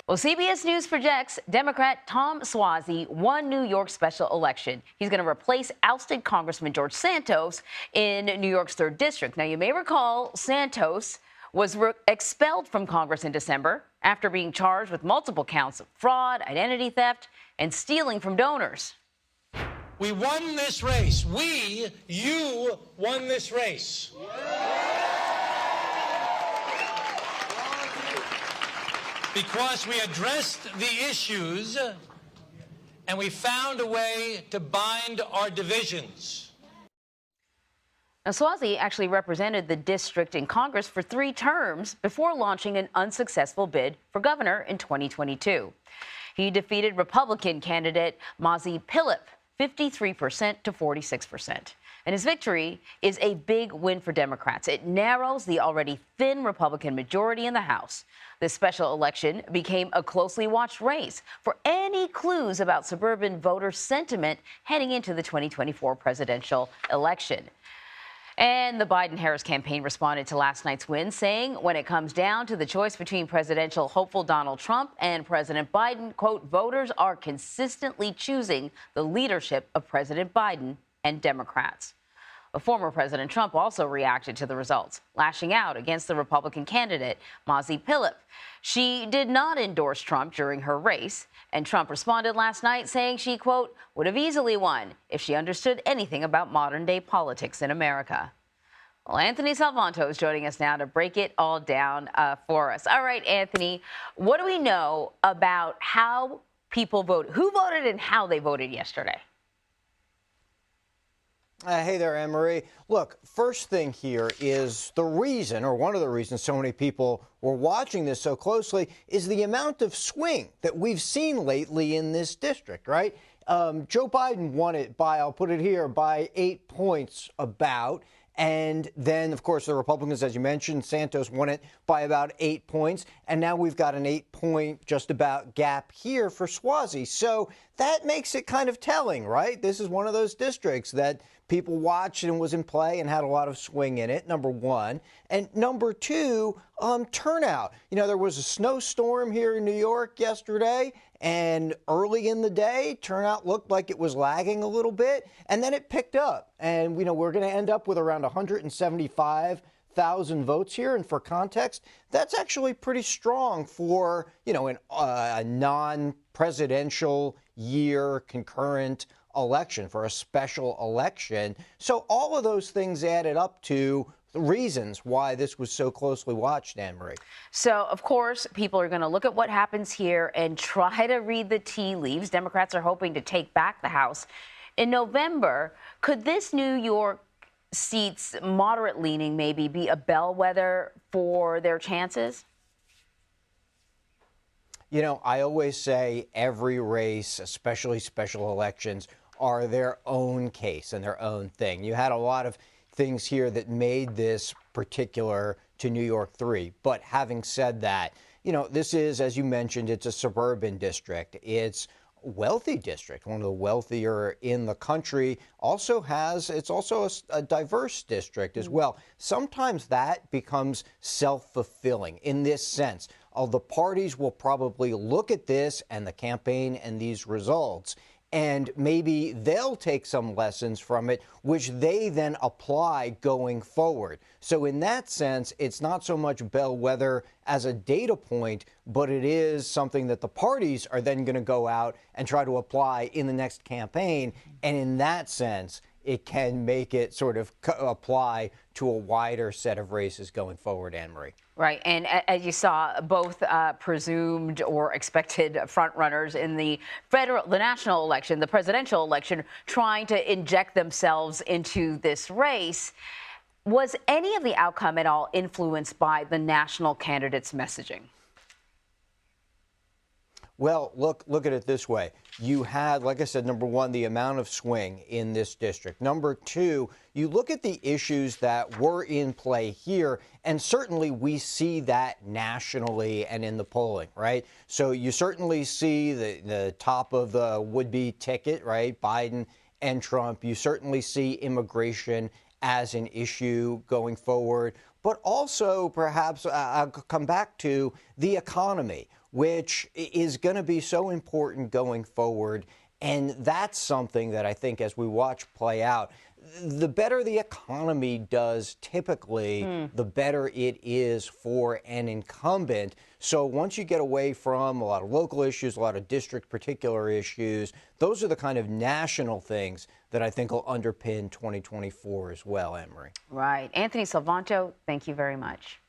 Well, CBS News projects Democrat Tom Suozzi won New York's special election. He's going to replace ousted Congressman George Santos in New York's 3rd District. Now, you may recall Santos was expelled from Congress in December after being charged with multiple counts of fraud, identity theft, and stealing from donors. We won this race. You won this race. Because we addressed the issues and we found a way to bind our divisions. Now, Suozzi actually represented the district in Congress for 3 terms before launching an unsuccessful bid for governor in 2022. He defeated Republican candidate Mazi Pilip 53% to 46%. And his victory is a big win for Democrats. It narrows the already thin Republican majority in the House. This special election became a closely watched race for any clues about suburban voter sentiment heading into the 2024 presidential election. And the Biden-Harris campaign responded to last night's win, saying when it comes down to the choice between presidential hopeful Donald Trump and President Biden, quote, voters are consistently choosing the leadership of President Biden and Democrats. Former President Trump also reacted to the results, lashing out against the Republican candidate, Mazi Pilip. She did not endorse Trump during her race, and Trump responded last night saying she, quote, would have easily won if she understood anything about modern-day politics in America. Well, Anthony Salvanto is joining us now to break it all down for us. All right, Anthony, what do we know about how people vote? Who voted and how they voted yesterday? Hey there, Anne-Marie. Look, first thing here is the reason, or one of the reasons so many people were watching this so closely, is the amount of swing that we've seen lately in this district, right? Joe Biden won it by, I'll put it here, by 8 points about. And then, of course, the Republicans, as you mentioned, Santos won it by about 8 points. And now we've got an 8-point just about gap here for Suozzi. So that makes it kind of telling, right? This is one of those districts that people watched and was in play and had a lot of swing in it, number one. And number two, turnout. You know, there was a snowstorm here in New York yesterday, and early in the day, turnout looked like it was lagging a little bit, and then it picked up. And, you know, we're going to end up with around 175,000 votes here. And for context, that's actually pretty strong for, you know, a non-presidential year concurrent election, for a special election. So all of those things added up to the reasons why this was so closely watched, Anne-Marie. So, of course, people are going to look at what happens here and try to read the tea leaves. Democrats are hoping to take back the House in November. Could this New York seat's moderate leaning maybe be a bellwether for their chances? You know, I always say every race, especially special elections, are their own case and their own thing. You had a lot of things here that made this particular to New York 3. But having said that, you know, this is, as you mentioned, it's a suburban district. It's a wealthy district, one of the wealthier in the country. It's also a diverse district as well. Sometimes that becomes self-fulfilling in this sense. The parties will probably look at this and the campaign and these results, and maybe they'll take some lessons from it, which they then apply going forward. So in that sense, it's not so much bellwether as a data point, but it is something that the parties are then going to go out and try to apply in the next campaign. And in that sense, it can make it sort of apply to a wider set of races going forward, Anne-Marie. Right. And as you saw, both presumed or expected frontrunners in the national election, the presidential election, trying to inject themselves into this race. Was any of the outcome at all influenced by the national candidates' messaging? Well, look at it this way. You had, like I said, number one, the amount of swing in this district. Number two, you look at the issues that were in play here, and certainly we see that nationally and in the polling, right? So you certainly see the top of the would-be ticket, right? Biden and Trump. You certainly see immigration as an issue going forward, but also perhaps I'll come back to the economy, which is going to be so important going forward. And that's something that I think as we watch play out, the better the economy does typically, the better it is for an incumbent. So once you get away from a lot of local issues, a lot of district particular issues, those are the kind of national things that I think will underpin 2024 as well, Emery. Right. Anthony Salvanto, thank you very much.